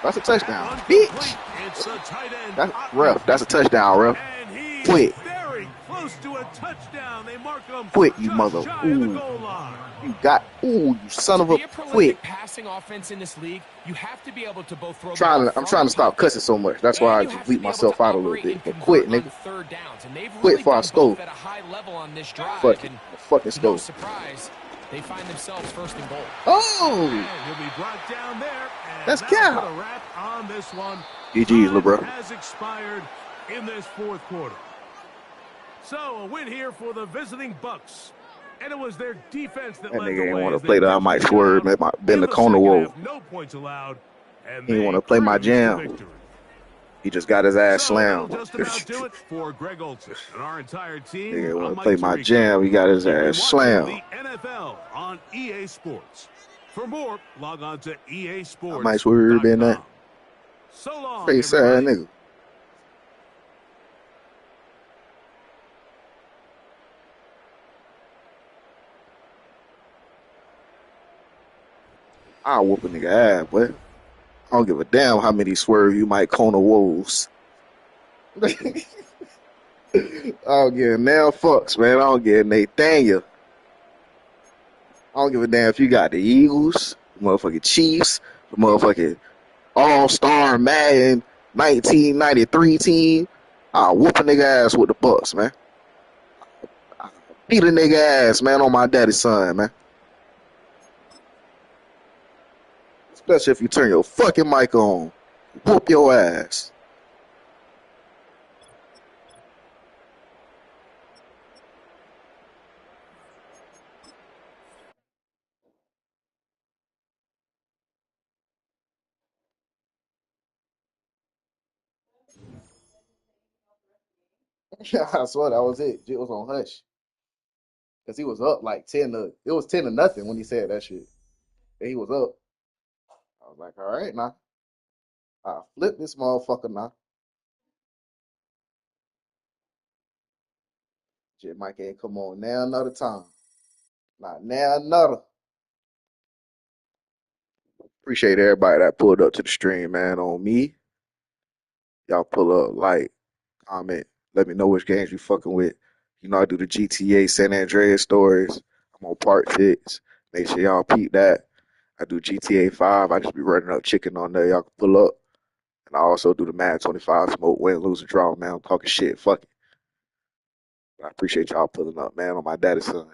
That's a touchdown, Incomplete. bitch. It's a tight end. That's ref. That's a touchdown, ref. And he's Quit. very close to a touchdown. They mark him Quit, you just mother. shy of the Ooh. goal line. You son of a To be a prolific quit. passing offense in this league, you have to be able to both throw the I'm ball trying to stop cussing so much. That's why I and you just have to bleep be able myself to out a little operate bit. and But convert quit, on nigga. third downs, and they've Quit really before I done score. both at a high level on this drive. Fuck it. And Fucking no score. surprise, they find themselves first and goal. Oh, And he'll be brought down there. And that's that'll cow. put a wrap on this one. GG's, little bro. Time has expired in this fourth quarter. So a win here for the visiting Bucks. And it was their defense that That led nigga the ain't way want to as they play that. I dished might it swerve. down That might been in the the corner second wall. half. No points allowed. And He ain't they want to play my cruise to jam. victory. He just got his ass So that'll slammed. just about do it for Greg Olson and our entire team. Nigga want I'm to Mike play my Tirico. jam. He got his You've been ass watching slammed. the NFL on EA Sports. For more, log on to I might swerve in that. EASports.com. So long, Face ass everybody. nigga. I'll whoop a nigga ass, but I don't give a damn how many swerve you might corner wolves. I don't give a damn fucks, man. I don't give a Nathaniel. I don't give a damn if you got the Eagles, the motherfucking Chiefs, the motherfucking All-Star Madden 1993 team. I'll whoop a nigga ass with the Bucks, man. I'll beat a nigga ass, man, on my daddy's son, man. Especially if you turn your fucking mic on. Whoop your ass. I swear that was it. It was on hush. Because he was up like 10-0 when he said that shit. And he was up. I was like, all right, now. I'll flip this motherfucker now. Shit, Mike ain't come on now another time. Not now another. Appreciate everybody that pulled up to the stream, man. On me, y'all pull up, like, comment, let me know which games you fucking with. You know, I do the GTA San Andreas stories. I'm on part 6. Make sure y'all peep that. I do GTA 5. I just be running up chicken on there. Y'all can pull up. And I also do the Madden 25 smoke, win, lose, or draw, man. I'm talking shit. Fuck it. I appreciate y'all pulling up, man, on my daddy's son.